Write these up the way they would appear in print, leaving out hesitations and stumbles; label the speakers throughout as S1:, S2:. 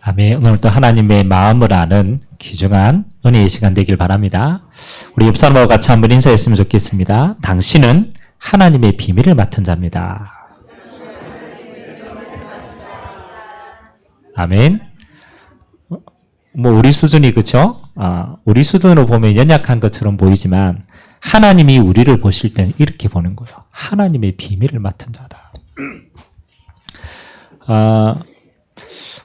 S1: 아멘. 오늘도 하나님의 마음을 아는 귀중한 은혜의 시간 되길 바랍니다. 우리 옆 사람하고 같이 한번 인사했으면 좋겠습니다. 당신은 하나님의 비밀을 맡은 자입니다. 아멘. 우리 수준이 그쵸? 우리 수준으로 보면 연약한 것처럼 보이지만 하나님이 우리를 보실 때는 이렇게 보는 거예요. 하나님의 비밀을 맡은 자다.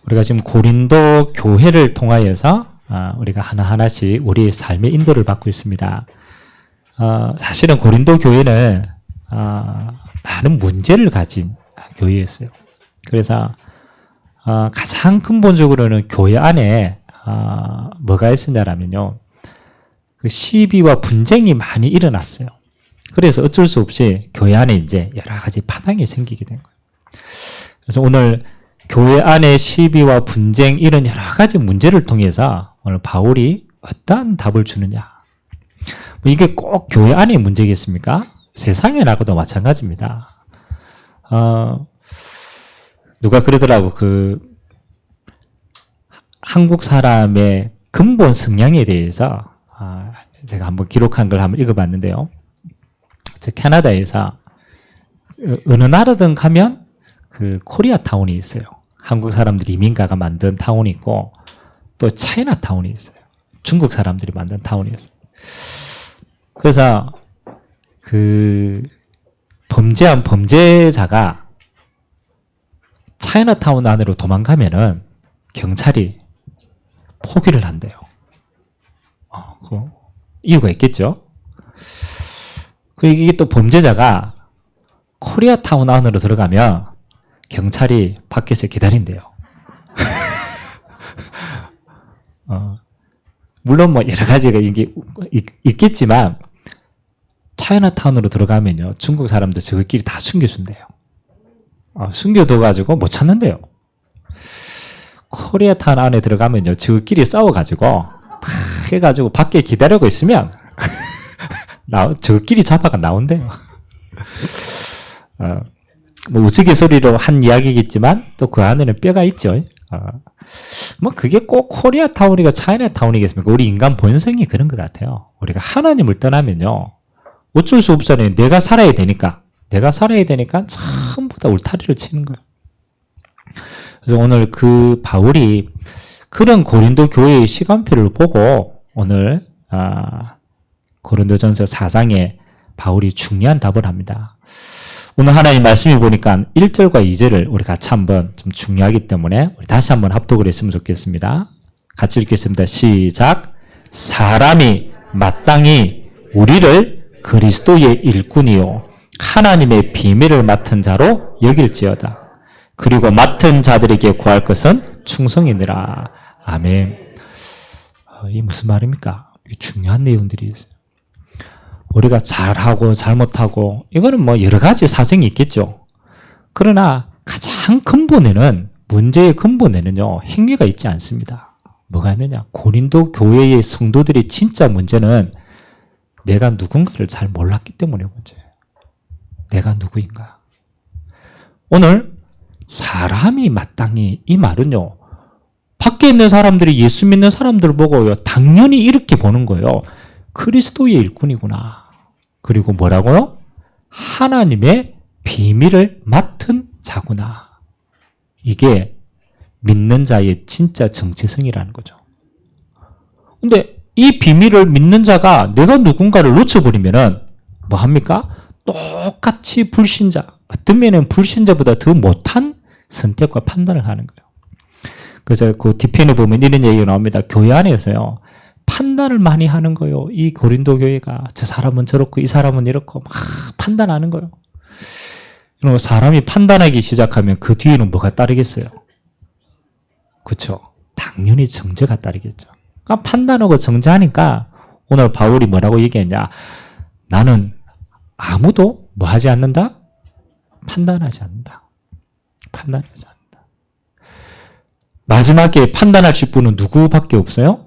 S1: 우리가 지금 고린도 교회를 통하여서 우리가 하나하나씩 우리의 삶의 인도를 받고 있습니다. 사실은 고린도 교회는 많은 문제를 가진 교회였어요. 그래서 가장 근본적으로는 교회 안에 뭐가 있었냐면요, 그 시비와 분쟁이 많이 일어났어요. 그래서 어쩔 수 없이 교회 안에 이제 여러 가지 파당이 생기게 된 거예요. 그래서 오늘 교회 안의 시비와 분쟁 이런 여러 가지 문제를 통해서 오늘 바울이 어떠한 답을 주느냐. 이게 꼭 교회 안의 문제겠습니까? 세상에 나가도 마찬가지입니다. 누가 그러더라고. 한국 사람의 근본 성향에 대해서 제가 한번 기록한 걸 한번 읽어봤는데요. 저 캐나다에서 어느 나라든 가면 그 코리아타운이 있어요. 한국 사람들이 이민가가 만든 타운이 있고 또 차이나타운이 있어요. 중국 사람들이 만든 타운이 있어요. 그래서 그 범죄한 범죄자가 차이나타운 안으로 도망가면은 경찰이 포기를 한대요. 그 이유가 있겠죠. 이게 또 범죄자가 코리아타운 안으로 들어가면 경찰이 밖에서 기다린대요. 물론 뭐 여러 가지가 이게 있겠지만 차이나타운으로 들어가면요, 중국 사람들 저희끼리 다 숨겨준대요. 숨겨둬가지고 못 찾는데요. 코리아타운 안에 들어가면요, 저희끼리 싸워가지고 다 해가지고 밖에 기다리고 있으면 저희끼리 잡아가 나온대요. 뭐 우스갯소리로 한 이야기겠지만 또 그 안에는 뼈가 있죠. 뭐 그게 꼭 코리아타운이가 차이나타운이겠습니까? 우리 인간 본성이 그런 것 같아요. 우리가 하나님을 떠나면요, 어쩔 수 없잖아요. 내가 살아야 되니까 전부 다 울타리를 치는 거예요. 그래서 오늘 그 바울이 그런 고린도 교회의 시간표를 보고 오늘 고린도전서 4장에 바울이 중요한 답을 합니다. 오늘 하나님 말씀이 보니까 1절과 2절을 우리 같이 한번 좀 중요하기 때문에 우리 다시 한번 합독을 했으면 좋겠습니다. 같이 읽겠습니다. 시작. 사람이 마땅히 우리를 그리스도의 일꾼이요 하나님의 비밀을 맡은 자로 여길지어다. 그리고 맡은 자들에게 구할 것은 충성이니라. 아멘. 이게 무슨 말입니까? 중요한 내용들이 있어요. 우리가 잘하고 잘못하고 이거는 뭐 여러 가지 사정이 있겠죠. 그러나 가장 근본에는, 문제의 근본에는요, 행위가 있지 않습니다. 뭐가 있느냐? 고린도 교회의 성도들이 진짜 문제는 내가 누군가를 잘 몰랐기 때문에 문제예요. 내가 누구인가? 오늘 사람이 마땅히, 이 말은요, 밖에 있는 사람들이 예수 믿는 사람들을 보고요, 당연히 이렇게 보는 거예요. 그리스도의 일꾼이구나. 그리고 뭐라고요? 하나님의 비밀을 맡은 자구나. 이게 믿는 자의 진짜 정체성이라는 거죠. 근데 이 비밀을 믿는 자가 내가 누군가를 놓쳐버리면은 뭐 합니까? 똑같이 불신자, 어떤 면에는 불신자보다 더 못한 선택과 판단을 하는 거예요. 그래서 그 뒤편에 보면 이런 얘기가 나옵니다. 교회 안에서요, 판단을 많이 하는 거예요. 이 고린도 교회가 저 사람은 저렇고 이 사람은 이렇고 막 판단하는 거예요. 그리고 사람이 판단하기 시작하면 그 뒤에는 뭐가 따르겠어요? 그렇죠? 당연히 정죄가 따르겠죠. 그러니까 판단하고 정죄하니까 오늘 바울이 뭐라고 얘기했냐? 나는 아무도 뭐 하지 않는다? 판단하지 않는다. 판단하지 않는다. 마지막에 판단하실 분은 누구밖에 없어요?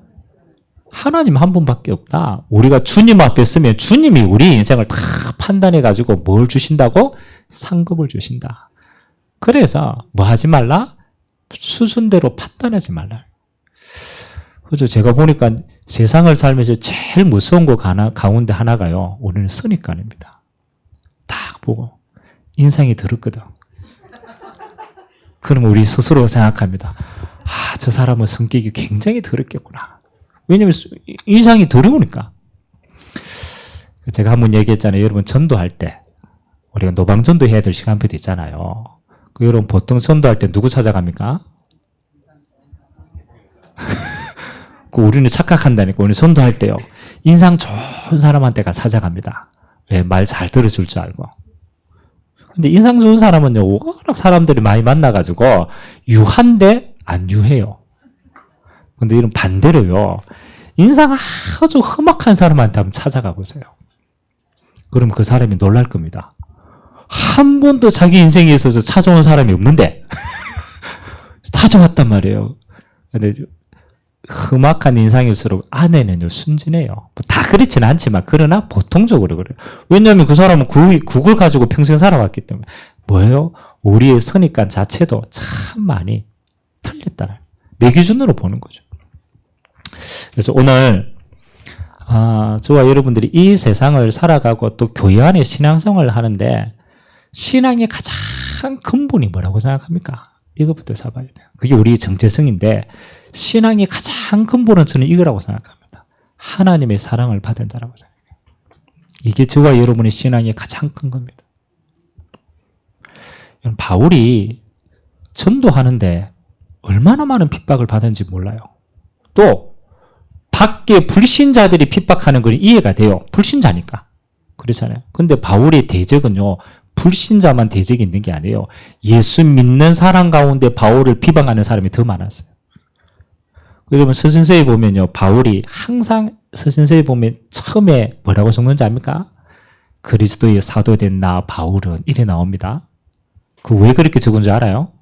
S1: 하나님 한 분밖에 없다. 우리가 주님 앞에 서면 주님이 우리 인생을 다 판단해가지고 뭘 주신다고? 상급을 주신다. 그래서 뭐 하지 말라? 수순대로 판단하지 말라. 그죠? 제가 보니까 세상을 살면서 제일 무서운 거 가운데 하나가요. 우리는 선입관입니다. 딱 보고 인상이 더럽거든. 그러면 우리 스스로 생각합니다. 아, 저 사람은 성격이 굉장히 더럽겠구나. 왜냐면 인상이 더러우니까. 제가 한번 얘기했잖아요. 여러분 전도할 때 우리가 노방전도 해야 될 시간표도 있잖아요. 여러분 보통 전도할 때 누구 찾아갑니까? 우리는 착각한다니까. 우리 전도할 때요. 인상 좋은 사람한테가 찾아갑니다. 왜? 말 잘 들어줄 줄 알고. 근데 인상 좋은 사람은요, 워낙 사람들이 많이 만나가지고 유한데 안 유해요. 근데 이런 반대로요, 인상 아주 험악한 사람한테 한번 찾아가 보세요. 그럼 그 사람이 놀랄 겁니다. 한 번도 자기 인생에 있어서 찾아온 사람이 없는데 찾아왔단 말이에요. 근데 험악한 인상일수록 안에는요 순진해요. 다 그렇지는 않지만 그러나 보통적으로 그래요. 왜냐하면 그 사람은 국을 가지고 평생 살아왔기 때문에. 뭐예요? 우리의 선입관 자체도 참 많이 틀렸다. 내 기준으로 보는 거죠. 그래서 오늘 저와 여러분들이 이 세상을 살아가고 또 교회 안에 신앙생활을 하는데 신앙의 가장 근본이 뭐라고 생각합니까? 이것부터 잡아야 돼요. 그게 우리의 정체성인데 신앙의 가장 근본은 저는 이거라고 생각합니다. 하나님의 사랑을 받은 자라고 생각해요. 이게 저와 여러분의 신앙의 가장 큰 겁니다. 바울이 전도하는데 얼마나 많은 핍박을 받은지 몰라요. 또 밖에 불신자들이 핍박하는 건 이해가 돼요. 불신자니까. 그렇잖아요. 근데 바울의 대적은요, 불신자만 대적이 있는 게 아니에요. 예수 믿는 사람 가운데 바울을 비방하는 사람이 더 많았어요. 여러분 서신서에 보면요, 바울이 항상 서신서에 보면 처음에 뭐라고 적는지 압니까? 그리스도의 사도된 나 바울은 이래 나옵니다. 그 왜 그렇게 적은 줄 알아요?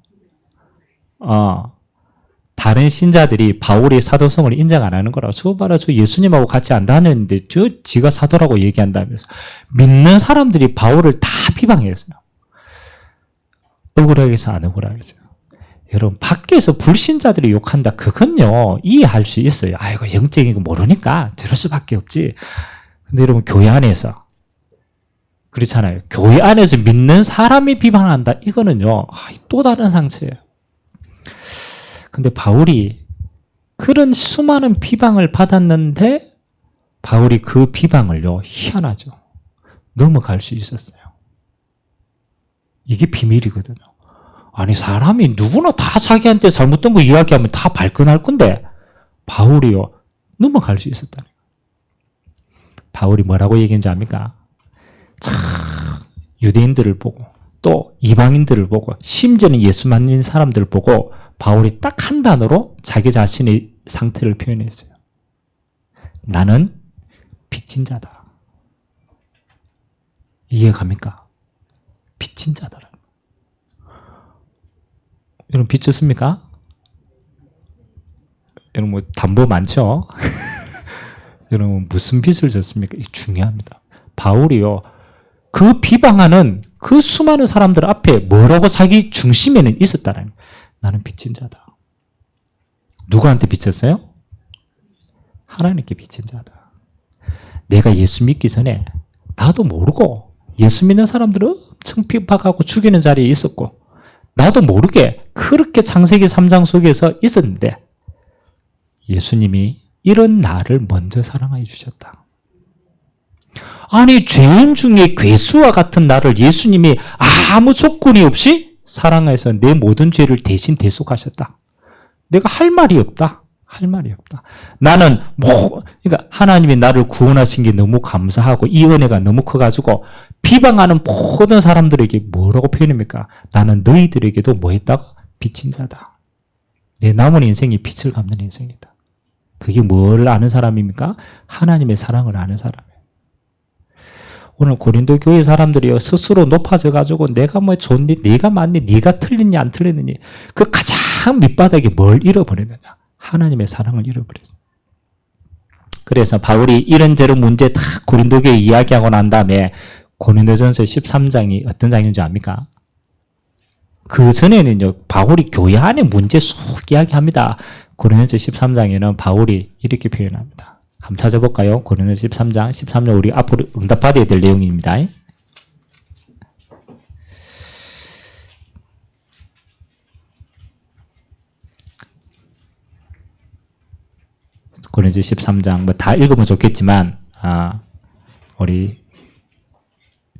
S1: 다른 신자들이 바울의 사도성을 인정 안 하는 거라고. 저거 봐라, 저 예수님하고 같이 안 다녔는데 지가 사도라고 얘기한다면서. 믿는 사람들이 바울을 다 비방했어요. 억울하겠어요, 안 억울하겠어요? 여러분 밖에서 불신자들이 욕한다, 그건요 이해할 수 있어요. 이거 영적인 거 모르니까 들을 수밖에 없지. 근데 여러분 교회 안에서 그렇잖아요. 교회 안에서 믿는 사람이 비방한다, 이거는요 또 다른 상처예요. 근데 바울이 그런 수많은 비방을 받았는데 바울이 그 비방을요, 희한하죠, 넘어갈 수 있었어요. 이게 비밀이거든요. 아니 사람이 누구나 다 자기한테 잘못된 거 이야기하면 다 발끈할 건데 바울이요 넘어갈 수 있었다는 거예요. 바울이 뭐라고 얘기했는지 압니까? 참 유대인들을 보고 또 이방인들을 보고 심지어는 예수 믿는 사람들을 보고 바울이 딱 한 단어로 자기 자신의 상태를 표현했어요. 나는 빚진 자다. 이해갑니까? 빚진 자다. 여러분 빚 졌습니까? 여러분 뭐 담보 많죠? 여러분 무슨 빚을 졌습니까? 이게 중요합니다. 바울이요 그 비방하는 그 수많은 사람들 앞에 뭐라고 자기 중심에는 있었다는 거예요. 나는 빚진 자다. 누구한테 빚졌어요? 하나님께 빚진 자다. 내가 예수 믿기 전에 나도 모르고 예수 믿는 사람들은 엄청 핍박하고 죽이는 자리에 있었고 나도 모르게 그렇게 창세기 3장 속에서 있었는데 예수님이 이런 나를 먼저 사랑해 주셨다. 아니 죄인 중에 괴수와 같은 나를 예수님이 아무 조건이 없이 사랑해서 내 모든 죄를 대신 대속하셨다. 내가 할 말이 없다. 할 말이 없다. 나는 그러니까 하나님이 나를 구원하신 게 너무 감사하고 이 은혜가 너무 커가지고 비방하는 모든 사람들에게 뭐라고 표현합니까? 나는 너희들에게도 뭐 했다고? 빚진 자다. 내 남은 인생이 빚을 갚는 인생이다. 그게 뭘 아는 사람입니까? 하나님의 사랑을 아는 사람이에요. 오늘 고린도 교회 사람들이요 스스로 높아져가지고 내가 뭐 좋니, 네가 맞니, 네가 틀리니 안 틀리느니 그 가장 밑바닥에 뭘 잃어버리느냐? 하나님의 사랑을 잃어버렸어요. 그래서 바울이 이런저런 문제 다 고린도 교회에 이야기하고 난 다음에 고린도전서 13장이 어떤 장인지 압니까? 그 전에는요, 바울이 교회 안의 문제 쭉 이야기합니다. 고린도서 13장에는 바울이 이렇게 표현합니다. 한번 찾아볼까요? 고린도서 13장, 13장 우리 앞으로 응답받아야 될 내용입니다. 고린도서 13장 뭐 다 읽으면 좋겠지만 우리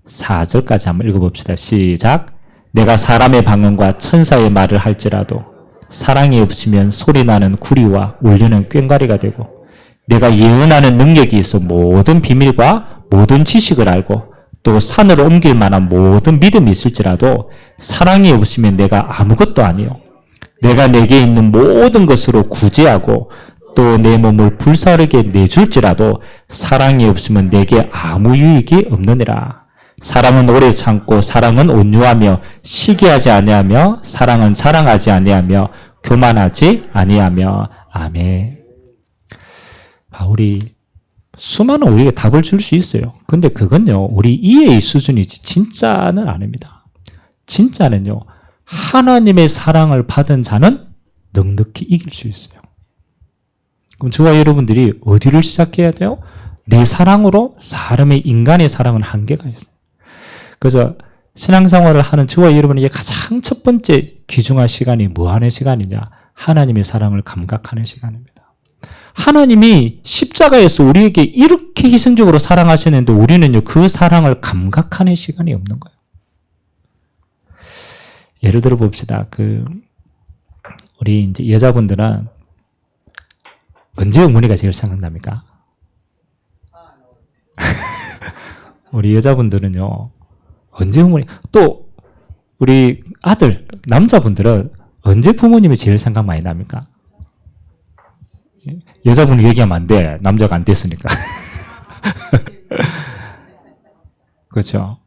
S1: 4절까지 한번 읽어봅시다. 시작. 내가 사람의 방언과 천사의 말을 할지라도 사랑이 없으면 소리나는 구리와 울리는 꽹과리가 되고 내가 예언하는 능력이 있어 모든 비밀과 모든 지식을 알고 또 산으로 옮길 만한 모든 믿음이 있을지라도 사랑이 없으면 내가 아무것도 아니요 내가 내게 있는 모든 것으로 구제하고 또 내 몸을 불사르게 내줄지라도 사랑이 없으면 내게 아무 유익이 없느니라. 사랑은 오래 참고 사랑은 온유하며 시기하지 아니하며 사랑은 자랑하지 아니하며 교만하지 아니하며. 아멘. 바울이 수많은 우리에게 답을 줄 수 있어요. 근데 그건요, 우리 이해의 수준이지 진짜는 아닙니다. 진짜는요, 하나님의 사랑을 받은 자는 넉넉히 이길 수 있어요. 그럼 저와 여러분들이 어디를 시작해야 돼요? 내 사랑으로 사람의 인간의 사랑은 한계가 있어요. 그래서 신앙생활을 하는 저와 여러분에게 가장 첫 번째 귀중한 시간이 뭐 하는 시간이냐? 하나님의 사랑을 감각하는 시간입니다. 하나님이 십자가에서 우리에게 이렇게 희생적으로 사랑하셨는데 우리는요, 그 사랑을 감각하는 시간이 없는 거예요. 예를 들어 봅시다. 우리 이제 여자분들은 언제 어머니가 제일 생각납니까? 우리 여자분들은요, 언제 어머니, 또 우리 아들, 남자분들은 언제 부모님이 제일 생각 많이 납니까? 여자분이 얘기하면 안 돼. 남자가 안 됐으니까. 그렇죠?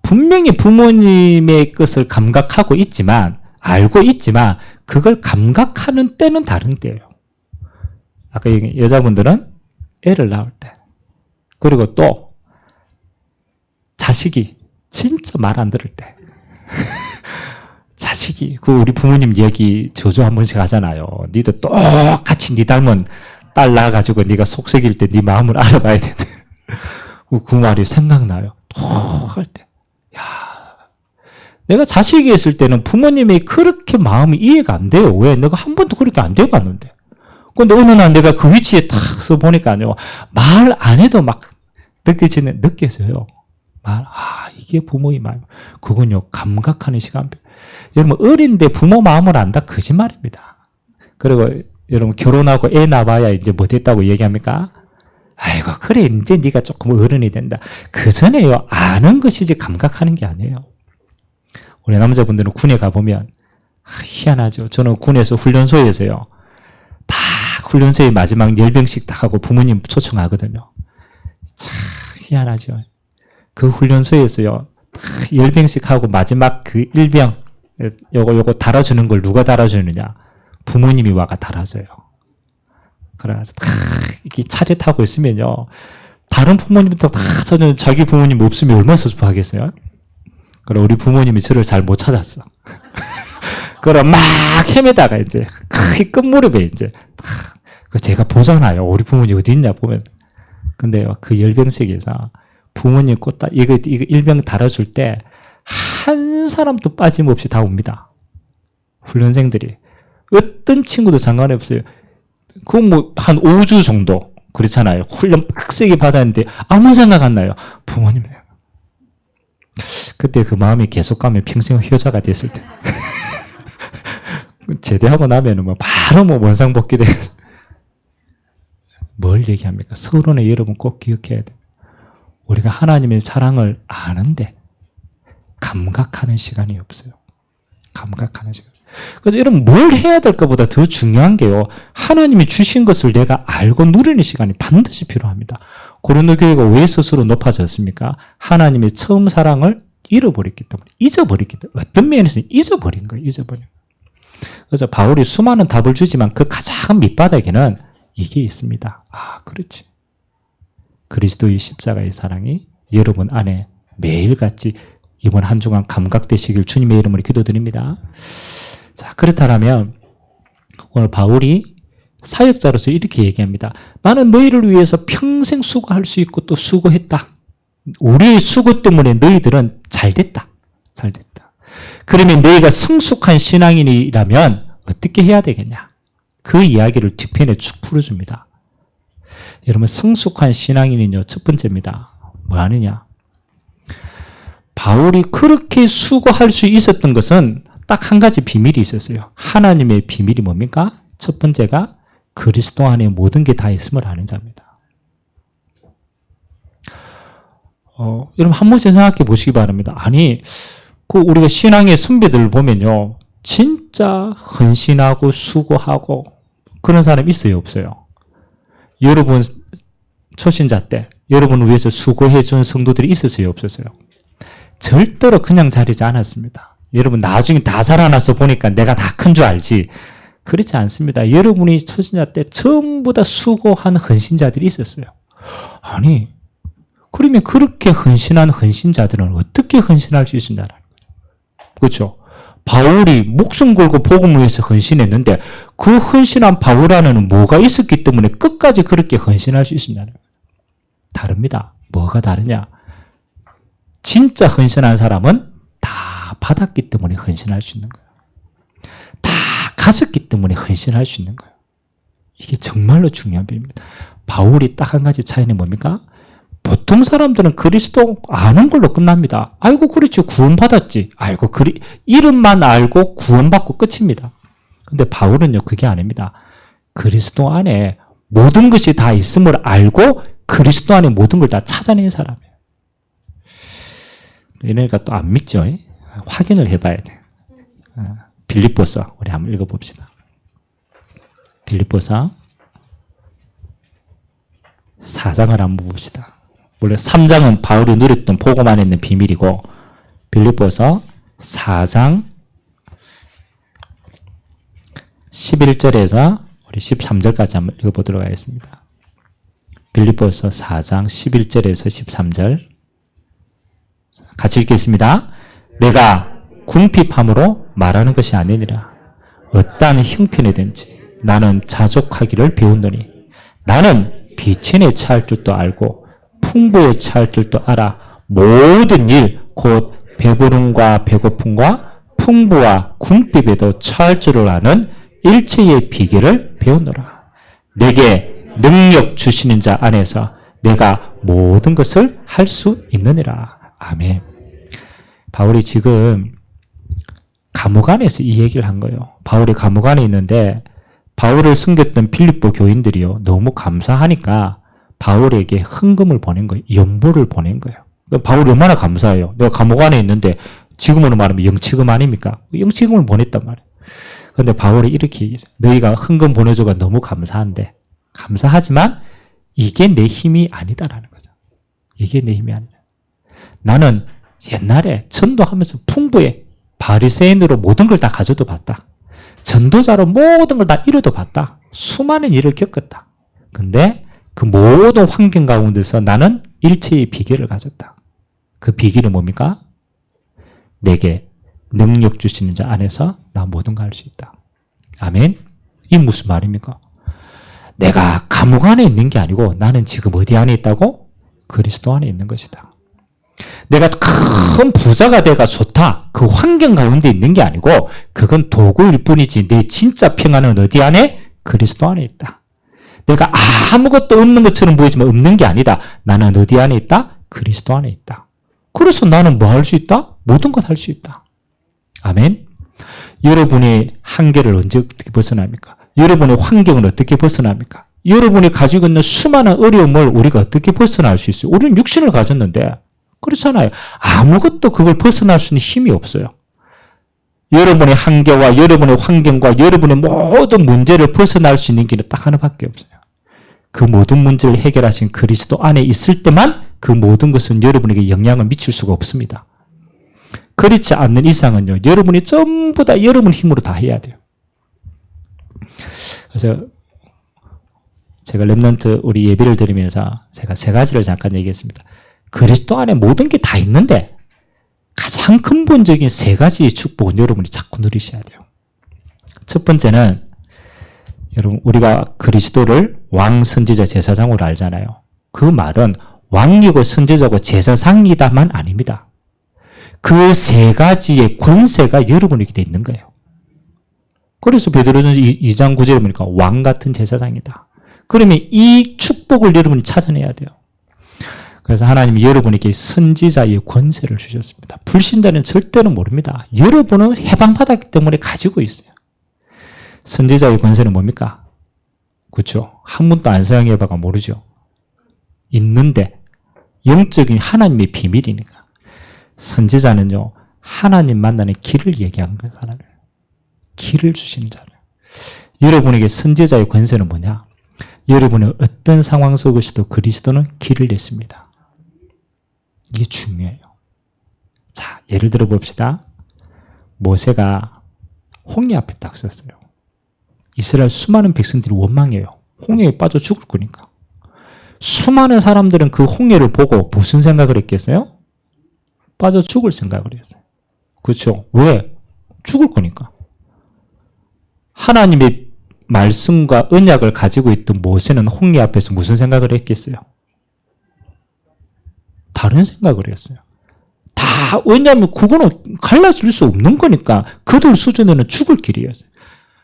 S1: 분명히 부모님의 것을 감각하고 있지만, 알고 있지만, 그걸 감각하는 때는 다른 때예요. 아까 얘기한 여자분들은 애를 낳을 때. 그리고 또, 자식이 진짜 말 안 들을 때. 자식이, 우리 부모님 얘기 저주 한 번씩 하잖아요. 니도 똑같이 니 닮은 딸 낳아가지고 니가 속썩일 때 니 마음을 알아봐야 되는데. 그 말이 생각나요. 할 때. 야, 내가 자식이 있을 때는 부모님이 그렇게 마음이 이해가 안 돼요. 왜? 내가 한 번도 그렇게 안 돼봤는데. 근데 어느 날 내가 그 위치에 탁 서 보니까요. 말 안 해도 막 느껴져요. 이게 부모의 마음. 그건요, 감각하는 시간. 여러분, 어린데 부모 마음을 안다? 거짓말입니다. 그리고 여러분, 결혼하고 애 낳아야 이제 뭐 됐다고 얘기합니까? 아이고, 그래, 이제 네가 조금 어른이 된다. 그 전에요, 아는 것이지 감각하는 게 아니에요. 우리 남자분들은 군에 가보면, 희한하죠. 저는 군에서 훈련소에서요, 다 훈련소에 마지막 열병식 다 하고 부모님 초청하거든요. 참, 희한하죠. 그 훈련소에서요, 열병식 하고 마지막 그 일병, 요거 달아주는 걸 누가 달아주느냐? 부모님이 와가 달아줘요. 그래서 다 이렇게 차렷하고 있으면요, 다른 부모님도 다 저는 자기 부모님 없으면 얼마나 섭섭하겠어요? 그래, 우리 부모님이 저를 잘 못 찾았어. 그래, 막 헤매다가 이제, 끝무렵에 이제, 제가 보잖아요. 우리 부모님 어디 있냐 보면. 근데 그 열병식에서 부모님 꽃다, 이거 일병 달아줄 때, 한 사람도 빠짐없이 다 옵니다. 훈련생들이. 어떤 친구도 상관없어요. 한 5주 정도. 그렇잖아요. 훈련 빡세게 받았는데, 아무 생각 안 나요. 부모님. 그때 그 마음이 계속 가면 평생 효자가 됐을 때. 제대하고 나면은 바로 원상복귀 돼서. 뭘 얘기합니까? 서론에 여러분 꼭 기억해야 돼요. 우리가 하나님의 사랑을 아는데 감각하는 시간이 없어요. 감각하는 시간. 그래서 여러분 뭘 해야 될까보다 더 중요한 게요. 하나님이 주신 것을 내가 알고 누리는 시간이 반드시 필요합니다. 고린도 교회가 왜 스스로 높아졌습니까? 하나님의 처음 사랑을 잃어버렸기 때문에, 잊어버렸기 때문에, 어떤 면에서는 잊어버린 거예요. 잊어버린 거예요. 그래서 바울이 수많은 답을 주지만 그 가장 밑바닥에는 이게 있습니다. 그렇지. 그리스도의 십자가의 사랑이 여러분 안에 매일같이 이번 한 주간 감각되시길 주님의 이름으로 기도드립니다. 자, 그렇다면 오늘 바울이 사역자로서 이렇게 얘기합니다. 나는 너희를 위해서 평생 수고할 수 있고 또 수고했다. 우리의 수고 때문에 너희들은 잘됐다. 잘됐다. 그러면 너희가 성숙한 신앙인이라면 어떻게 해야 되겠냐? 그 이야기를 뒤편에 쭉 풀어줍니다. 여러분, 성숙한 신앙인은요, 첫 번째입니다. 뭐 하느냐? 바울이 그렇게 수고할 수 있었던 것은 딱 한 가지 비밀이 있었어요. 하나님의 비밀이 뭡니까? 첫 번째가 그리스도 안에 모든 게 다 있음을 아는 자입니다. 여러분, 한 번씩 생각해 보시기 바랍니다. 아니, 우리가 신앙의 선배들을 보면요, 진짜 헌신하고 수고하고 그런 사람 있어요, 없어요? 여러분 초신자 때 여러분을 위해서 수고해 준 성도들이 있었어요, 없었어요? 절대로 그냥 자리지 않았습니다. 여러분 나중에 다 살아나서 보니까 내가 다 큰 줄 알지, 그렇지 않습니다. 여러분이 초신자 때 전부 다 수고한 헌신자들이 있었어요. 아니, 그러면 그렇게 헌신한 헌신자들은 어떻게 헌신할 수 있느냐는 거예요. 그렇죠? 바울이 목숨 걸고 복음을 위해서 헌신했는데 그 헌신한 바울 안에는 뭐가 있었기 때문에 끝까지 그렇게 헌신할 수 있느냐는 거예요. 다릅니다. 뭐가 다르냐? 진짜 헌신한 사람은 다 받았기 때문에 헌신할 수 있는 거예요. 다 가졌기 때문에 헌신할 수 있는 거예요. 이게 정말로 중요한 비밀입니다. 바울이 딱 한 가지 차이는 뭡니까? 보통 사람들은 그리스도 아는 걸로 끝납니다. 아이고, 그렇지, 구원받았지. 아이고, 이름만 알고 구원받고 끝입니다. 근데 바울은요, 그게 아닙니다. 그리스도 안에 모든 것이 다 있음을 알고 그리스도 안에 모든 걸 다 찾아낸 사람이에요. 이러니까 또 안 믿죠? 확인을 해봐야 돼. 빌립보서 우리 한번 읽어봅시다. 빌립보서 4장을 한번 봅시다. 원래 3장은 바울이 누렸던 복음 안에 있는 비밀이고, 빌립보서 4장 11절에서 우리 13절까지 한번 읽어보도록 하겠습니다. 빌립보서 4장 11절에서 13절 같이 읽겠습니다. 내가 궁핍함으로 말하는 것이 아니니라. 어떠한 형편이든지 나는 자족하기를 배웠노니 나는 비천에 처할 줄도 알고 풍부에 처할 줄도 알아. 모든 일 곧 배부름과 배고픔과 풍부와 궁핍에도 처할 줄을 아는 일체의 비결을 배우노라. 내게 능력 주시는 자 안에서 내가 모든 것을 할 수 있느니라. 아멘. 바울이 지금 감옥 안에서 이 얘기를 한 거예요. 바울이 감옥 안에 있는데 바울을 섬겼던 필립보 교인들이요, 너무 감사하니까 바울에게 헌금을 보낸 거예요. 연보를 보낸 거예요. 바울이 얼마나 감사해요. 내가 감옥 안에 있는데 지금으로 말하면 영치금 아닙니까? 영치금을 보냈단 말이에요. 그런데 바울이 이렇게 얘기했어요. 너희가 헌금 보내줘가 너무 감사한데, 감사하지만 이게 내 힘이 아니다라는 거죠. 이게 내 힘이 아니다. 나는 옛날에 전도하면서 풍부해 바리새인으로 모든 걸 다 가져도 봤다. 전도자로 모든 걸 다 이뤄도 봤다. 수많은 일을 겪었다. 근데 그 모든 환경 가운데서 나는 일체의 비결을 가졌다. 그 비결이 뭡니까? 내게 능력 주시는 자 안에서 나 모든 걸 할 수 있다. 아멘. 이 무슨 말입니까? 내가 감옥 안에 있는 게 아니고 나는 지금 어디 안에 있다고? 그리스도 안에 있는 것이다. 내가 큰 부자가 돼가 좋다. 그 환경 가운데 있는 게 아니고 그건 도구일 뿐이지 내 진짜 평안은 어디 안에? 그리스도 안에 있다. 내가 아무것도 없는 것처럼 보이지만 없는 게 아니다. 나는 어디 안에 있다? 그리스도 안에 있다. 그래서 나는 뭐 할 수 있다? 모든 것 할 수 있다. 아멘. 여러분의 한계를 언제 어떻게 벗어납니까? 여러분의 환경을 어떻게 벗어납니까? 여러분이 가지고 있는 수많은 어려움을 우리가 어떻게 벗어날 수 있어요? 우리는 육신을 가졌는데 그렇잖아요. 아무것도 그걸 벗어날 수 있는 힘이 없어요. 여러분의 한계와 여러분의 환경과 여러분의 모든 문제를 벗어날 수 있는 길은 딱 하나밖에 없어요. 그 모든 문제를 해결하신 그리스도 안에 있을 때만 그 모든 것은 여러분에게 영향을 미칠 수가 없습니다. 그렇지 않는 이상은요, 여러분이 전부 다 여러분 힘으로 다 해야 돼요. 그래서 제가 렘넌트 우리 예배를 드리면서 제가 세 가지를 잠깐 얘기했습니다. 그리스도 안에 모든 게 다 있는데 가장 근본적인 세 가지의 축복은 여러분이 자꾸 누리셔야 돼요. 첫 번째는 여러분 우리가 그리스도를 왕, 선지자, 제사장으로 알잖아요. 그 말은 왕이고 선지자고 제사장이다만 아닙니다. 그 세 가지의 권세가 여러분에게 돼 있는 거예요. 그래서 베드로전서 2장 9절에 보니까 왕 같은 제사장이다. 그러면 이 축복을 여러분이 찾아내야 돼요. 그래서 하나님이 여러분에게 선지자의 권세를 주셨습니다. 불신자는 절대로 모릅니다. 여러분은 해방받았기 때문에 가지고 있어요. 선지자의 권세는 뭡니까? 그렇죠. 한 번도 안 사용해봐가 모르죠. 있는데 영적인 하나님의 비밀이니까. 선지자는요, 하나님 만나는 길을 얘기하는 거예요. 하나님. 길을 주시는 자예요. 여러분에게 선지자의 권세는 뭐냐? 여러분은 어떤 상황 속에서도 그리스도는 길을 냈습니다. 이게 중요해요. 자, 예를 들어 봅시다. 모세가 홍해 앞에 딱 섰어요. 이스라엘 수많은 백성들이 원망해요. 홍해에 빠져 죽을 거니까. 수많은 사람들은 그 홍해를 보고 무슨 생각을 했겠어요? 빠져 죽을 생각을 했어요. 그렇죠? 왜? 죽을 거니까. 하나님의 말씀과 언약을 가지고 있던 모세는 홍해 앞에서 무슨 생각을 했겠어요? 다른 생각을 했어요. 다, 왜냐하면 그거는 갈라질 수 없는 거니까 그들 수준에는 죽을 길이었어요.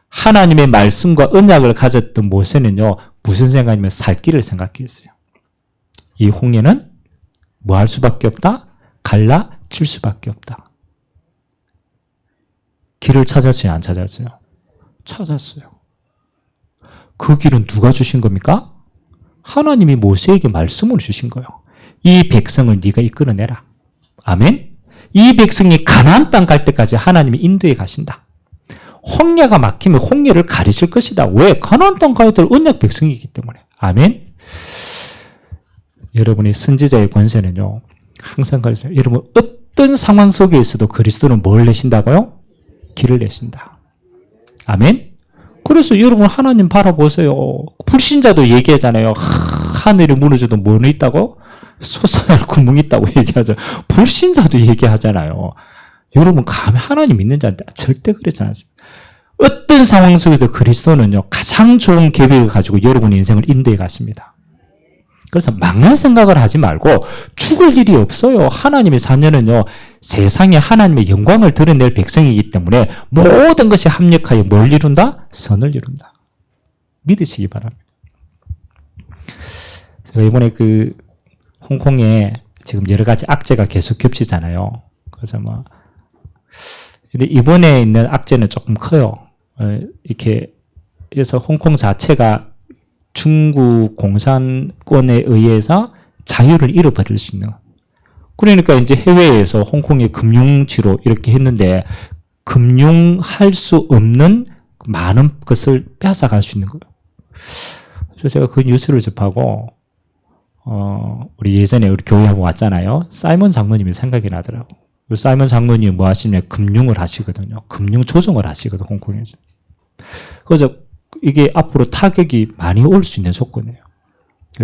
S1: 하나님의 말씀과 언약을 가졌던 모세는요, 무슨 생각이면 살 길을 생각했어요. 이 홍해는 뭐 할 수밖에 없다? 갈라질 수밖에 없다. 길을 찾았어요, 안 찾았어요? 찾았어요. 그 길은 누가 주신 겁니까? 하나님이 모세에게 말씀을 주신 거예요. 이 백성을 네가 이끌어내라. 아멘? 이 백성이 가나안 땅 갈 때까지 하나님이 인도해 가신다. 홍해가 막히면 홍해를 가리실 것이다. 왜? 가나안 땅 가야 될 언약 백성이기 때문에. 아멘? 여러분의 선지자의 권세는요, 항상 가르쳐요. 여러분, 어떤 상황 속에 있어도 그리스도는 뭘 내신다고요? 길을 내신다. 아멘? 그래서 여러분 하나님 바라보세요. 불신자도 얘기하잖아요. 하늘이 무너져도 뭐는 있다고? 솟아날 구멍이 있다고 얘기하죠. 불신자도 얘기하잖아요. 여러분 감히 하나님 믿는 자한테 절대 그렇지 않습니다. 어떤 상황 속에도 그리스도는요, 가장 좋은 계획을 가지고 여러분의 인생을 인도해 가십니다. 그래서 망할 생각을 하지 말고 죽을 일이 없어요. 하나님의 자녀는요, 세상에 하나님의 영광을 드러낼 백성이기 때문에 모든 것이 합력하여 뭘 이룬다? 선을 이룬다. 믿으시기 바랍니다. 제가 이번에 홍콩에 지금 여러 가지 악재가 계속 겹치잖아요. 그래서 근데 이번에 있는 악재는 조금 커요. 이렇게 해서 홍콩 자체가 중국 공산권에 의해서 자유를 잃어버릴 수 있는. 그러니까 이제 해외에서 홍콩의 금융지로 이렇게 했는데 금융할 수 없는 많은 것을 뺏어갈 수 있는 거예요. 그래서 제가 그 뉴스를 접하고 우리 예전에 우리 교회 한번 왔잖아요. 사이먼 장로님이 생각이 나더라고. 사이먼 장로님이 뭐 하시냐면 금융을 하시거든요. 금융 조정을 하시거든요, 홍콩에서. 그래서 이게 앞으로 타격이 많이 올 수 있는 조건이에요.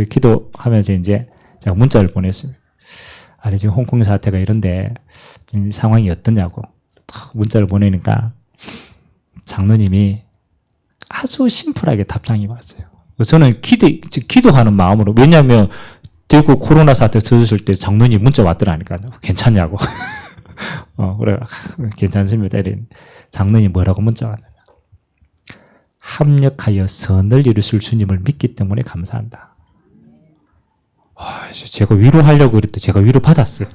S1: 기도하면서 이제 제가 문자를 보냈습니다. 아니, 지금 홍콩 사태가 이런데 상황이 어떠냐고 문자를 보내니까 장로님이 아주 심플하게 답장이 왔어요. 저는 기도하는 마음으로, 왜냐하면 대구 코로나 사태 터졌을 때 장로님 문자 왔더라니까요. 괜찮냐고. 그래, 괜찮습니다. 장로님 뭐라고 문자 왔느냐. 합력하여 선을 이루실 주님을 믿기 때문에 감사한다. 제가 위로하려고 그랬더니 제가 위로받았어요.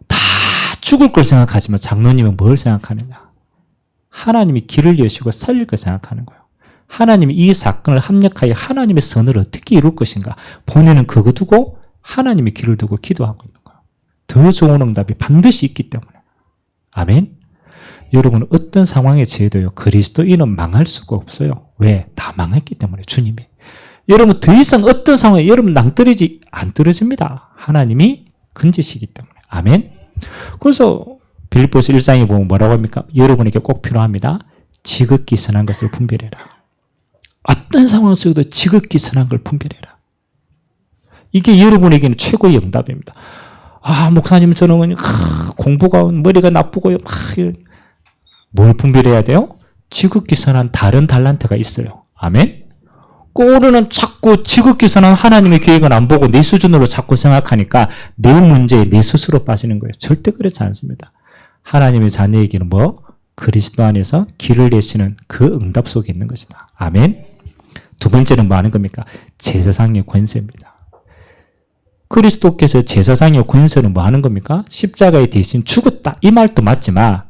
S1: 다 죽을 걸 생각하지만 장로님은 뭘 생각하느냐. 하나님이 길을 여시고 살릴 걸 생각하는 거예요. 하나님이 이 사건을 합력하여 하나님의 선을 어떻게 이룰 것인가. 본인은 그거 두고 하나님의 길을 두고 기도하고 있는 거예요. 더 좋은 응답이 반드시 있기 때문에. 아멘. 여러분 어떤 상황에 처해도요, 그리스도인은 망할 수가 없어요. 왜? 다 망했기 때문에, 주님이. 여러분 더 이상 어떤 상황에 여러분 낭떠러지 안 떨어집니다. 하나님이 건지시기 때문에. 아멘. 그래서 빌립보서 1장에 보면 뭐라고 합니까? 여러분에게 꼭 필요합니다. 지극히 선한 것을 분별해라. 어떤 상황 속에도 지극히 선한 걸 분별해라. 이게 여러분에게는 최고의 응답입니다. 목사님 저는 공부가 머리가 나쁘고요. 뭘 분별해야 돼요? 지극히 선한 다른 달란트가 있어요. 아멘? 우리는 자꾸 지극히 선한 하나님의 계획은 안 보고 내 수준으로 자꾸 생각하니까 내 문제에 내 스스로 빠지는 거예요. 절대 그렇지 않습니다. 하나님의 자녀에게는 그리스도 안에서 길을 내시는 그 응답 속에 있는 것이다. 아멘? 두 번째는 뭐 하는 겁니까? 제사장의 권세입니다. 그리스도께서 제사장의 권세는 뭐 하는 겁니까? 십자가에 대신 죽었다. 이 말도 맞지만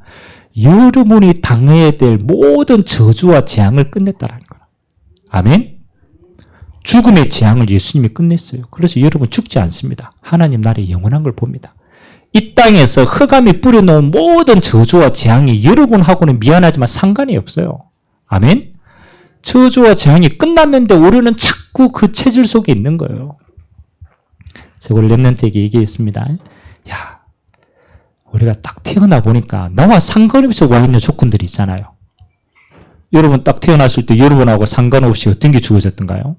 S1: 여러분이 당해야 될 모든 저주와 재앙을 끝냈다라는 거예요. 아멘? 죽음의 재앙을 예수님이 끝냈어요. 그래서 여러분 죽지 않습니다. 하나님 나라의 영원한 걸 봅니다. 이 땅에서 흑암이 뿌려놓은 모든 저주와 재앙이 여러분하고는 미안하지만 상관이 없어요. 아멘? 저주와 재앙이 끝났는데 우리는 자꾸 그 체질 속에 있는 거예요. 제가 우리 랩런트에게 얘기했습니다. 야, 우리가 딱 태어나 보니까 나와 상관없이 와 있는 조건들이 있잖아요. 여러분 딱 태어났을 때 여러분하고 상관없이 어떤 게 주어졌던가요?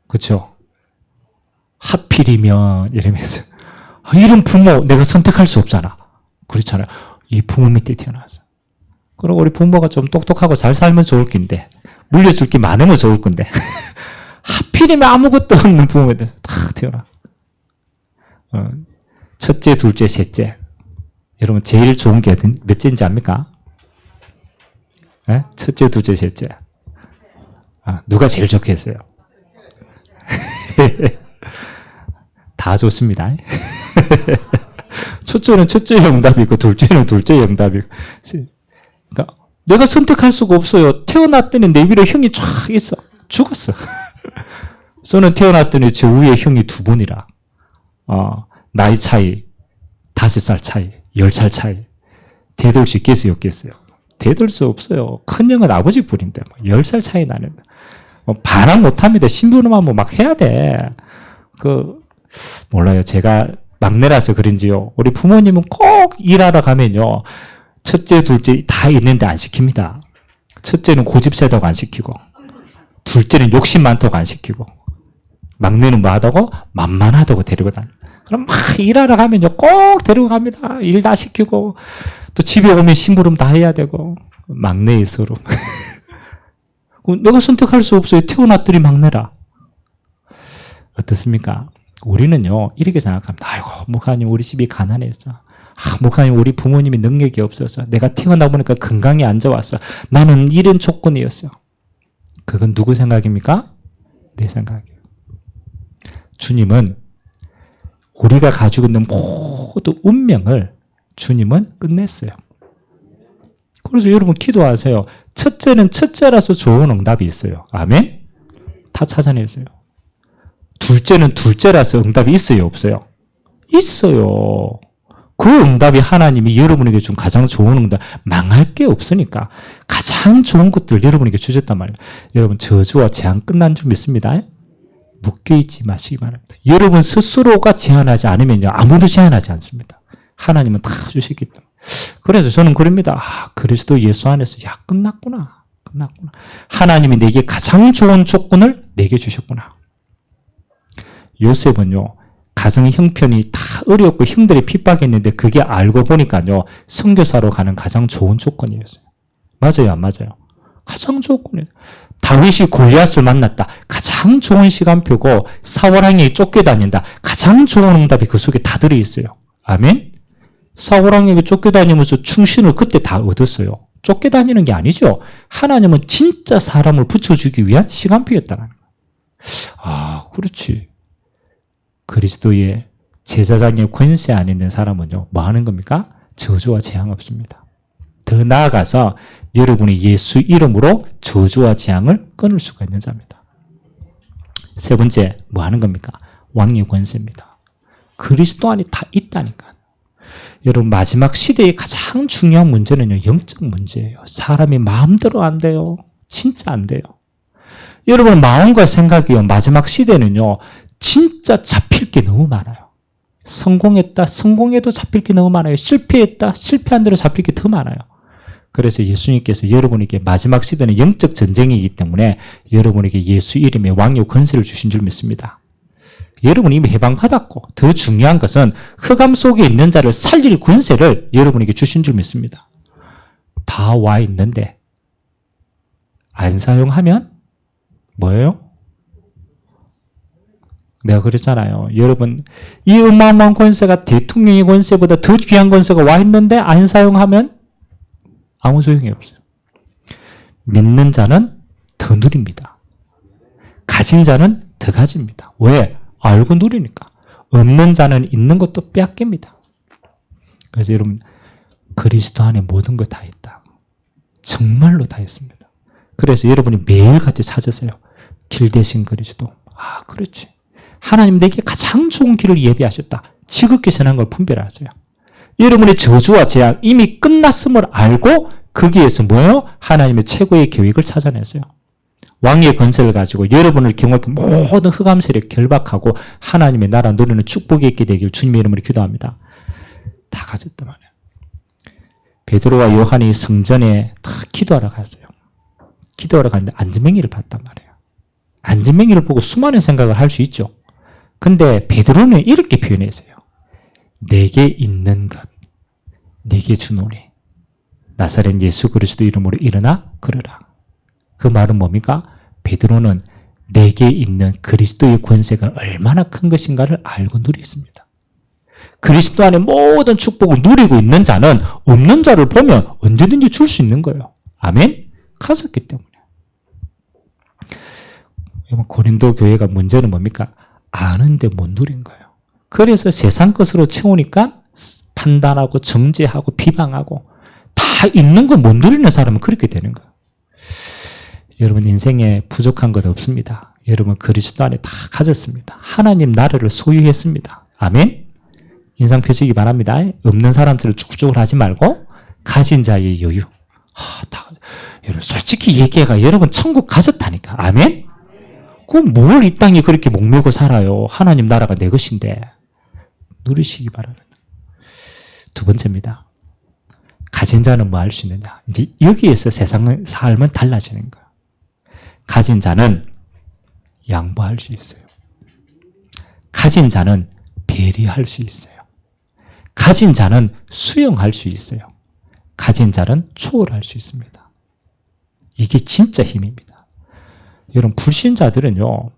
S1: 그렇죠? 하필이면 이러면서 이런 부모 내가 선택할 수 없잖아. 그렇잖아요. 이 부모 밑에 태어나서. 그리고 우리 부모가 좀 똑똑하고 잘 살면 좋을 건데 물려줄 게 많으면 좋을 건데 하필이면 아무것도 없는 부모들 다 태어나. 첫째, 둘째, 셋째. 여러분 제일 좋은 게 몇째인지 압니까? 네? 첫째, 둘째, 셋째. 누가 제일 좋겠어요? 다 좋습니다. 첫째는 첫째의 응답이고 둘째는 둘째의 응답이고. 그러니까 내가 선택할 수가 없어요. 태어났더니 내 위로 형이 쫙 있어. 죽었어. 저는 태어났더니 제 위에 형이 두 분이라. 나이 차이 5살 차이, 10살 차이. 대들 수 있겠어요, 없겠어요? 대들 수 없어요. 큰 형은 아버지 뿐인데 10살 차이 나는. 반항 못합니다. 신부름하면 막 해야 돼. 몰라요. 제가 막내라서 그런지요. 우리 부모님은 꼭 일하러 가면요. 첫째, 둘째 다 있는데 안 시킵니다. 첫째는 고집 세다고 안 시키고, 둘째는 욕심 많다고 안 시키고, 막내는 뭐 하다고? 만만하다고 데리고 다녀. 그럼 막 일하러 가면요. 꼭 데리고 갑니다. 일 다 시키고, 또 집에 오면 심부름 다 해야 되고, 막내의 서름. 내가 선택할 수 없어요. 태어났더니 막내라. 어떻습니까? 우리는요, 이렇게 생각합니다. 아이고, 목사님, 우리 집이 가난했어. 목사님, 우리 부모님이 능력이 없어서 내가 태어나 보니까 건강이 안 좋았어. 나는 이런 조건이었어요. 그건 누구 생각입니까? 내 생각이에요. 주님은 우리가 가지고 있는 모든 운명을 주님은 끝냈어요. 그래서 여러분 기도하세요. 첫째는 첫째라서 좋은 응답이 있어요. 아멘? 다 찾아냈어요. 둘째는 둘째라서 응답이 있어요, 없어요? 있어요. 그 응답이 하나님이 여러분에게 준 가장 좋은 응답, 망할 게 없으니까 가장 좋은 것들을 여러분에게 주셨단 말이에요. 여러분 저주와 재앙 끝난 줄 믿습니다. 묶여있지 마시기 바랍니다. 여러분 스스로가 제한하지 않으면요, 아무도 제한하지 않습니다. 하나님은 다 주시기 때문에. 그래서 저는 그럽니다. 그리스도 예수 안에서 끝났구나. 하나님이 내게 가장 좋은 조건을 내게 주셨구나. 요셉은요, 가정 형편이 다 어렵고 형들이 핍박했는데 그게 알고 보니까요, 선교사로 가는 가장 좋은 조건이었어요. 맞아요, 안 맞아요? 가장 조건이에요. 다윗이 골리앗을 만났다. 가장 좋은 시간표고 사울왕에게 쫓겨다닌다. 가장 좋은 응답이 그 속에 다 들어있어요. 아멘? 사울왕에게 쫓겨다니면서 충신을 그때 다 얻었어요. 쫓겨다니는 게 아니죠. 하나님은 진짜 사람을 붙여주기 위한 시간표였다는 거예요. 그렇지. 그리스도의 제사장의 권세 안에 있는 사람은요, 뭐 하는 겁니까? 저주와 재앙 없습니다. 더 나아가서 여러분이 예수 이름으로 저주와 재앙을 끊을 수가 있는 자입니다. 세 번째, 뭐 하는 겁니까? 왕의 권세입니다. 그리스도 안에 다 있다니까. 여러분, 마지막 시대의 가장 중요한 문제는요, 영적 문제예요. 사람이 마음대로 안 돼요. 진짜 안 돼요. 여러분, 마음과 생각이요, 마지막 시대는요, 진짜 잡힐 게 너무 많아요. 성공했다, 성공해도 잡힐 게 너무 많아요. 실패했다, 실패한 대로 잡힐 게 더 많아요. 그래서 예수님께서 여러분에게 마지막 시대는 영적 전쟁이기 때문에 여러분에게 예수 이름의 왕의 권세를 주신 줄 믿습니다. 여러분이 이미 해방받았고 더 중요한 것은 흑암 속에 있는 자를 살릴 권세를 여러분에게 주신 줄 믿습니다. 다 와 있는데 안 사용하면 뭐예요? 내가 그랬잖아요. 여러분, 이 어마어마한 권세가 대통령의 권세보다 더 귀한 권세가 와 있는데 안 사용하면 아무 소용이 없어요. 믿는 자는 더 누립니다. 가진 자는 더 가집니다. 왜? 알고 누리니까. 없는 자는 있는 것도 빼앗깁니다. 그래서 여러분, 그리스도 안에 모든 것 다 있다. 정말로 다 있습니다. 그래서 여러분이 매일같이 찾으세요. 길 대신 그리스도. 아, 그렇지. 하나님 내게 가장 좋은 길을 예비하셨다. 지극히 선한 걸 분별하세요. 여러분의 저주와 재앙 이미 끝났음을 알고 거기에서 뭐예요? 하나님의 최고의 계획을 찾아내세요. 왕의 권세를 가지고 여러분을 경험하게 모든 흑암 세력 결박하고 하나님의 나라 누리는 축복이 있게 되길 주님의 이름으로 기도합니다. 다 가졌단 말이에요. 베드로와 요한이 성전에 다 기도하러 갔어요. 기도하러 갔는데 안전뱅이를 봤단 말이에요. 안전뱅이를 보고 수많은 생각을 할 수 있죠. 근데 베드로는 이렇게 표현했어요. 내게 있는 것, 내게 주노니 나사렛 예수 그리스도 이름으로 일어나 걸으라. 그 말은 뭡니까? 베드로는 내게 있는 그리스도의 권세가 얼마나 큰 것인가를 알고 누렸습니다. 그리스도 안에 모든 축복을 누리고 있는 자는 없는 자를 보면 언제든지 줄 수 있는 거예요. 아멘? 가졌기 때문에. 고린도 교회가 문제는 뭡니까? 아는데 못 누린 거예요. 그래서 세상 것으로 채우니까 판단하고 정죄하고 비방하고 다 있는 거 못 누리는 사람은 그렇게 되는 거예요. 여러분 인생에 부족한 것 없습니다. 여러분 그리스도 안에 다 가졌습니다. 하나님 나라를 소유했습니다. 아멘? 인상 펴시기 바랍니다. 없는 사람들을 쭉쭉 하지 말고 가진 자의 여유. 여러분 솔직히 얘기해가 여러분 천국 가졌다니까. 아멘? 그럼 뭘 이 땅에 그렇게 목매고 살아요. 하나님 나라가 내 것인데. 누리시기 바랍니다. 두 번째입니다. 가진 자는 뭐 할 수 있느냐. 이제 여기에서 세상 삶은 달라지는 거예요. 가진 자는 양보할 수 있어요. 가진 자는 배려할 수 있어요. 가진 자는 수용할 수 있어요. 가진 자는 초월할 수 있습니다. 이게 진짜 힘입니다. 여러분 불신자들은요.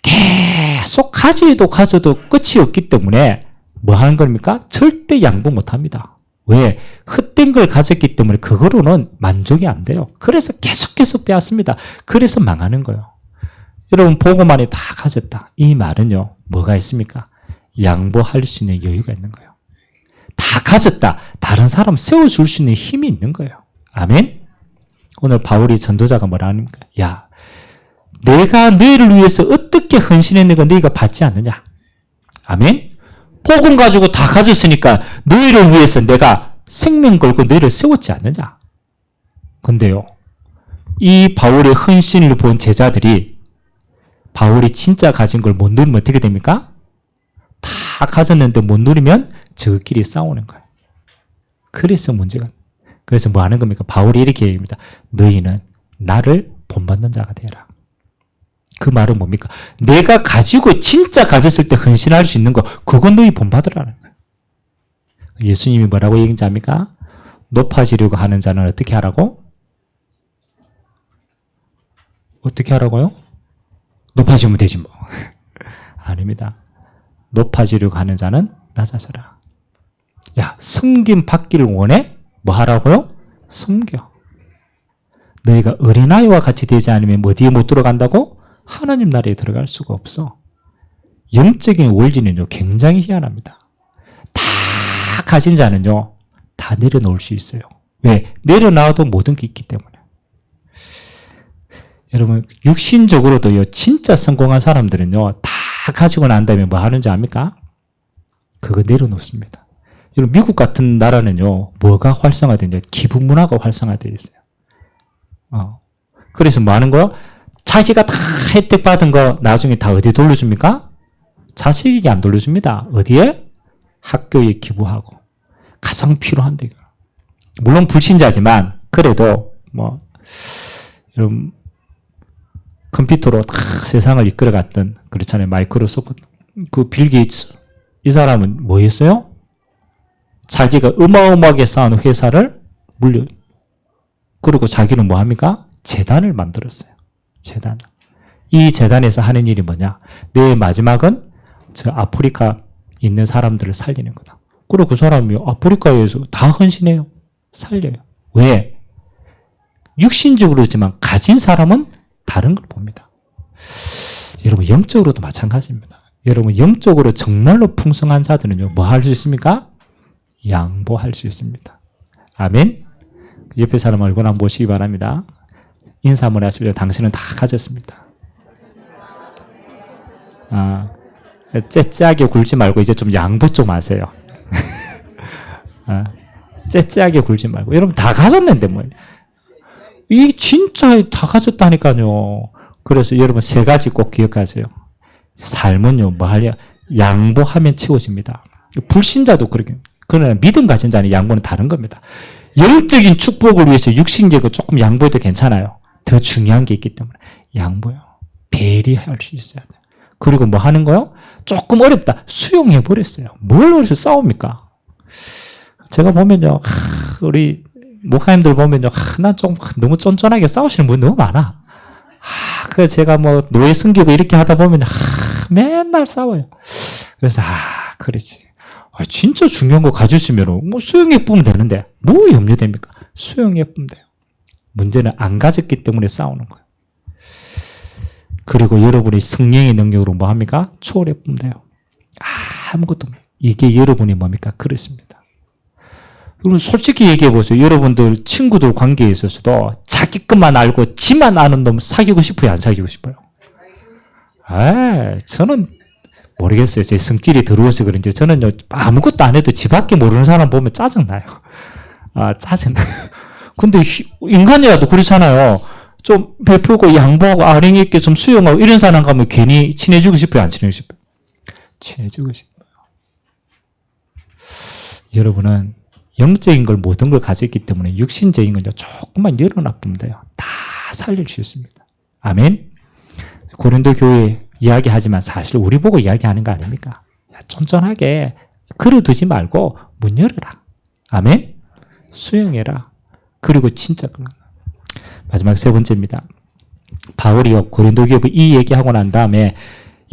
S1: 계속 가져도 끝이 없기 때문에 뭐 하는 겁니까? 절대 양보 못합니다. 왜? 헛된 걸 가졌기 때문에 그거로는 만족이 안 돼요. 그래서 계속 빼앗습니다. 그래서 망하는 거예요. 여러분 보고만이 다 가졌다. 이 말은요. 뭐가 있습니까? 양보할 수 있는 여유가 있는 거예요. 다 가졌다. 다른 사람 세워줄 수 있는 힘이 있는 거예요. 아멘? 오늘 바울이 전도자가 뭐라 합니까? 야, 내가 너희를 위해서 어떻게 헌신했는가 너희가 받지 않느냐? 아멘? 복음 가지고 다 가졌으니까 너희를 위해서 내가 생명 걸고 너희를 세웠지 않느냐? 근데요, 이 바울의 헌신을 본 제자들이 바울이 진짜 가진 걸 못 누리면 어떻게 됩니까? 다 가졌는데 못 누리면 저끼리 싸우는 거예요. 그래서 문제가. 그래서 뭐 하는 겁니까? 바울이 이렇게 얘기합니다. 너희는 나를 본받는 자가 되라. 그 말은 뭡니까? 내가 가지고 진짜 가졌을 때 헌신할 수 있는 거, 그건 너희 본받으라는 거예요. 예수님이 뭐라고 얘기인지 압니까? 높아지려고 하는 자는 어떻게 하라고? 어떻게 하라고요? 높아지면 되지 뭐. 아닙니다. 높아지려고 하는 자는 낮아져라. 야, 섬김 받기를 원해? 뭐 하라고요? 섬겨. 너희가 어린아이와 같이 되지 않으면 어디에 못 들어간다고? 하나님 나라에 들어갈 수가 없어. 영적인 원리는요, 굉장히 희한합니다. 다 가진 자는요, 다 내려놓을 수 있어요. 왜? 내려놔도 모든 게 있기 때문에. 여러분, 육신적으로도요, 진짜 성공한 사람들은요, 다 가지고 난 다음에 뭐 하는지 압니까? 그거 내려놓습니다. 여러분, 미국 같은 나라는요, 뭐가 활성화되냐? 기부 문화가 활성화되어 있어요. 그래서 뭐 하는 거요? 자기가 다 혜택 받은 거 나중에 다 어디에 돌려줍니까? 자식에게 안 돌려줍니다. 어디에? 학교에 기부하고. 가장 필요한데. 물론 불신자지만, 그래도, 여러분, 컴퓨터로 다 세상을 이끌어갔던, 그렇잖아요. 마이크로소프트. 그 빌 게이츠. 이 사람은 뭐 했어요? 자기가 어마어마하게 쌓은 회사를 그리고 자기는 뭐 합니까? 재단을 만들었어요. 재단. 이 재단에서 하는 일이 뭐냐? 내 마지막은 저 아프리카 있는 사람들을 살리는 거다. 그리고 그 사람이 아프리카에서 다 헌신해요. 살려요. 왜? 육신적으로지만 가진 사람은 다른 걸 봅니다. 여러분 영적으로도 마찬가지입니다. 여러분 영적으로 정말로 풍성한 자들은요. 뭐 할 수 있습니까? 양보할 수 있습니다. 아멘. 옆에 사람 얼굴 한번 보시기 바랍니다. 인사 한번 하시죠. 당신은 다 가졌습니다. 째째하게 굴지 말고 이제 좀 양보 좀 하세요. 째째하게 굴지 말고. 여러분 다 가졌는데 뭐. 이 진짜 다 가졌다니까요. 그래서 여러분 세 가지 꼭 기억하세요. 삶은요, 뭐 하려? 양보하면 채워집니다. 불신자도 그렇게. 그러나 믿음 가진 자는 양보는 다른 겁니다. 영적인 축복을 위해서 육신적으로 조금 양보해도 괜찮아요. 더 중요한 게 있기 때문에. 양보요. 배려할 수 있어야 돼요. 그리고 뭐 하는 거요? 조금 어렵다. 수용해버렸어요. 뭘 어디서 싸웁니까? 제가 보면요, 우리 목사님들 보면요, 나 좀 너무 쫀쫀하게 싸우시는 분 너무 많아. 그래서 제가 뭐 노예 섬기고 이렇게 하다 보면, 맨날 싸워요. 그래서, 그러지. 진짜 중요한 거 가졌으면, 뭐 수용해 뿌면 되는데, 뭐 염려됩니까? 수용해 뿌면 돼요. 문제는 안 가졌기 때문에 싸우는 거예요. 그리고 여러분이 성령의 능력으로 뭐 합니까? 초월해 뿌면 돼요. 아무것도 없어요. 이게 여러분이 뭡니까? 그렇습니다. 그럼 솔직히 얘기해 보세요. 여러분들 친구들 관계에 있어서도 자기 것만 알고 지만 아는 놈 사귀고 싶어요? 안 사귀고 싶어요? 저는 모르겠어요. 제 성질이 들어와서 그런지 저는요 아무것도 안 해도 지 밖에 모르는 사람 보면 짜증나요. 짜증나요. 근데 인간이라도 그렇잖아요. 좀 베풀고 양보하고 아령 있게 좀 수용하고 이런 사람 가면 괜히 친해지고 싶어요? 안 친해지고 싶어요? 친해지고 싶어요. 여러분은 영적인 걸 모든 걸 가졌기 때문에 육신적인 건요 조금만 열어놔보면 돼요. 다 살릴 수 있습니다. 아멘. 고린도 교회 이야기하지만 사실 우리 보고 이야기하는 거 아닙니까? 쫀쫀하게 걸어두지 말고 문 열어라. 아멘. 수용해라. 그리고 진짜 마지막 세 번째입니다. 바울이요 고린도 교회 이 얘기하고 난 다음에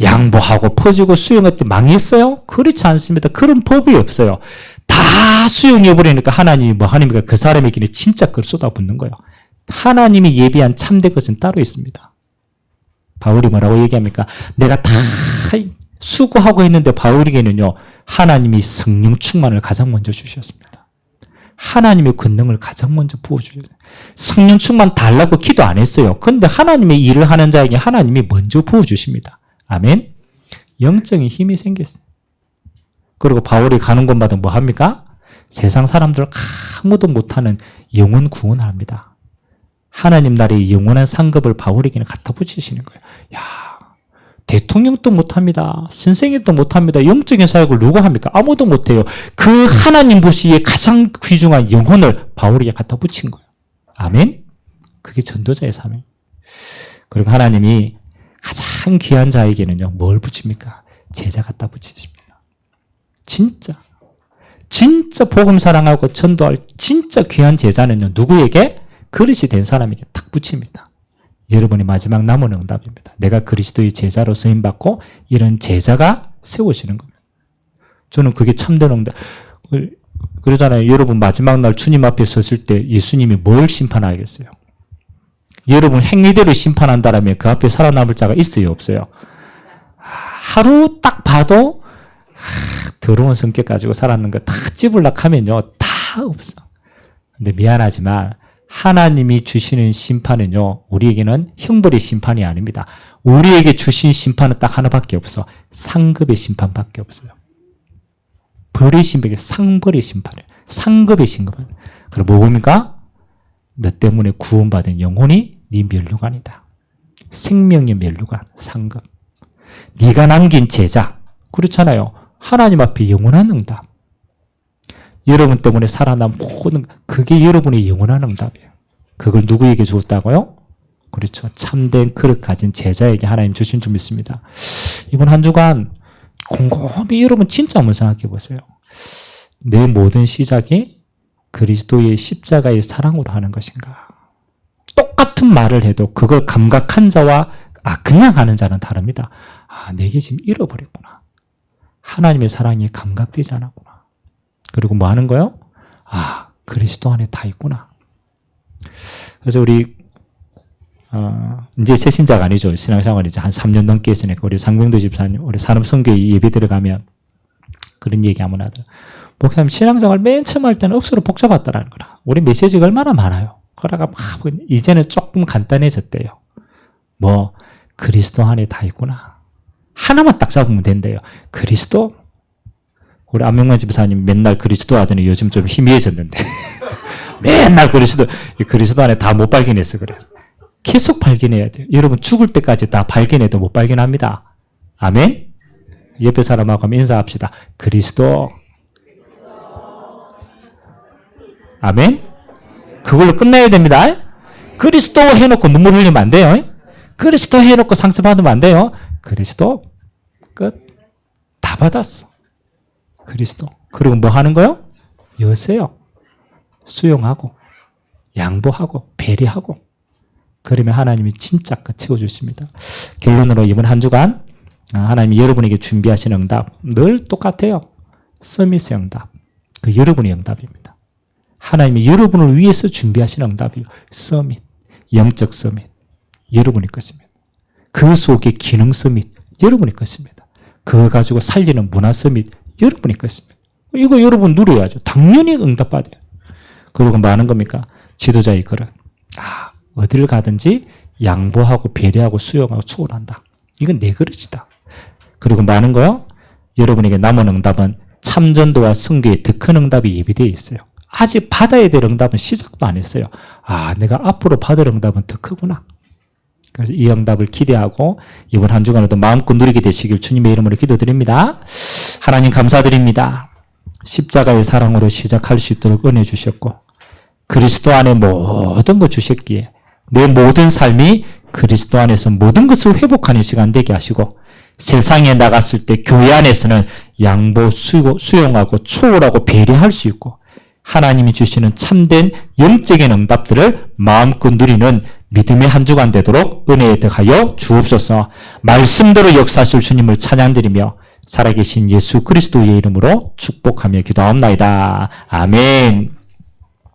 S1: 양보하고 퍼주고 수용할 때 망했어요? 그렇지 않습니다. 그런 법이 없어요. 다 수용해버리니까 하나님이 뭐 하나님이니까 그 사람에게는 진짜 그걸 쏟아붓는 거예요. 하나님이 예비한 참된 것은 따로 있습니다. 바울이 뭐라고 얘기합니까? 내가 다 수고하고 했는데 바울에게는요 하나님이 성령 충만을 가장 먼저 주셨습니다. 하나님의 권능을 가장 먼저 부어주셨어요. 성령 충만 달라고 기도 안 했어요. 그런데 하나님의 일을 하는 자에게 하나님이 먼저 부어주십니다. 아멘. 영적인 힘이 생겼어요. 그리고 바울이 가는 곳마다 뭐 합니까? 세상 사람들 아무도 못하는 영혼 구원을 합니다. 하나님 나라의 영원한 상급을 바울에게는 갖다 붙이시는 거예요. 대통령도 못합니다. 선생님도 못합니다. 영적인 사역을 누가 합니까? 아무도 못해요. 그 하나님 보시기에 가장 귀중한 영혼을 바울에게 갖다 붙인 거예요. 아멘? 그게 전도자의 삶이에요. 그리고 하나님이 가장 귀한 자에게는요 뭘 붙입니까? 제자 갖다 붙이십니다. 진짜 복음 사랑하고 전도할 진짜 귀한 제자는요 누구에게? 그릇이 된 사람에게 딱 붙입니다. 여러분이 마지막 남은 응답입니다. 내가 그리스도의 제자로 쓰임받고 이런 제자가 세우시는 겁니다. 저는 그게 참된 응답. 그러잖아요. 여러분 마지막 날 주님 앞에 섰을 때 예수님이 뭘 심판하겠어요? 여러분 행위대로 심판한다라면 그 앞에 살아남을 자가 있어요? 없어요? 하루 딱 봐도 더러운 성격 가지고 살았는 거 다 찝으려고 하면요 다 없어. 근데 미안하지만 하나님이 주시는 심판은요 우리에게는 형벌의 심판이 아닙니다. 우리에게 주신 심판은 딱 하나밖에 없어. 상급의 심판밖에 없어요. 벌의 심판이 상벌의 심판이에요. 상급의 심판. 그럼 뭡니까? 너 때문에 구원받은 영혼이 네 면류관이다. 생명의 면류관, 상급. 네가 남긴 제자. 그렇잖아요. 하나님 앞에 영원한 응답. 여러분 때문에 살아난 모든 그게 여러분의 영원한 응답이에요. 그걸 누구에게 주었다고요? 그렇죠. 참된 그릇 가진 제자에게 하나님 주신 줄 믿습니다. 이번 한 주간 곰곰이 여러분 진짜 한번 생각해 보세요. 내 모든 시작이 그리스도의 십자가의 사랑으로 하는 것인가? 똑같은 말을 해도 그걸 감각한 자와 그냥 하는 자는 다릅니다. 내게 지금 잃어버렸구나. 하나님의 사랑이 감각되지 않았구나. 그리고 뭐 하는 거요? 그리스도 안에 다 있구나. 그래서 우리 이제 새 신자가 아니죠. 신앙생활 이제 한 3년 넘게 했으니까 우리 상병도 집사님, 우리 산업선교회 예배 들어가면 그런 얘기 한번 하더라고요. 목사님 신앙생활 맨 처음 할 때는 억수로 복잡하다라는 거라. 우리 메시지가 얼마나 많아요. 그러다가 이제는 조금 간단해졌대요. 뭐 그리스도 안에 다 있구나. 하나만 딱 잡으면 된대요. 그리스도? 우리 안명만 집사님 맨날 그리스도 하더니 요즘 좀 희미해졌는데 맨날 그리스도 안에 다 못 발견했어. 그래서 계속 발견해야 돼요. 여러분 죽을 때까지 다 발견해도 못 발견합니다. 아멘? 옆에 사람하고 한번 인사합시다. 그리스도. 아멘? 그걸로 끝나야 됩니다. 그리스도 해놓고 눈물 흘리면 안 돼요. 그리스도 해놓고 상처받으면 안 돼요. 그리스도 끝. 다 받았어. 그리스도. 그리고 뭐 하는 거요? 여세요. 수용하고 양보하고 배려하고 그러면 하나님이 진짜 채워주십니다. 결론으로 이번 한 주간 하나님이 여러분에게 준비하신 응답 늘 똑같아요. 서밋의 응답. 그 여러분의 응답입니다. 하나님이 여러분을 위해서 준비하신 응답이요. 서밋. 영적 서밋. 여러분의 것입니다. 그 속에 기능 서밋. 여러분의 것입니다. 그거 가지고 살리는 문화 서밋. 여러분의 것입니다. 이거 여러분 누려야죠. 당연히 응답받아요. 그리고 뭐 하는 겁니까? 지도자의 그릇. 어딜 가든지 양보하고 배려하고 수용하고 초월한다. 이건 내 그릇이다. 그리고 뭐 하는 거요? 여러분에게 남은 응답은 참전도와 선교의 더 큰 응답이 예비되어 있어요. 아직 받아야 될 응답은 시작도 안 했어요. 내가 앞으로 받을 응답은 더 크구나. 그래서 이 응답을 기대하고 이번 한 주간에도 마음껏 누리게 되시길 주님의 이름으로 기도드립니다. 하나님 감사드립니다. 십자가의 사랑으로 시작할 수 있도록 은혜 주셨고 그리스도 안에 모든 것 주셨기에 내 모든 삶이 그리스도 안에서 모든 것을 회복하는 시간 되게 하시고 세상에 나갔을 때 교회 안에서는 양보, 수용하고 초월하고 배려할 수 있고 하나님이 주시는 참된 영적인 응답들을 마음껏 누리는 믿음의 한 주간 되도록 은혜에 더하여 주옵소서. 말씀대로 역사하실 주님을 찬양드리며 살아계신 예수 그리스도의 이름으로 축복하며 기도하옵나이다. 아멘.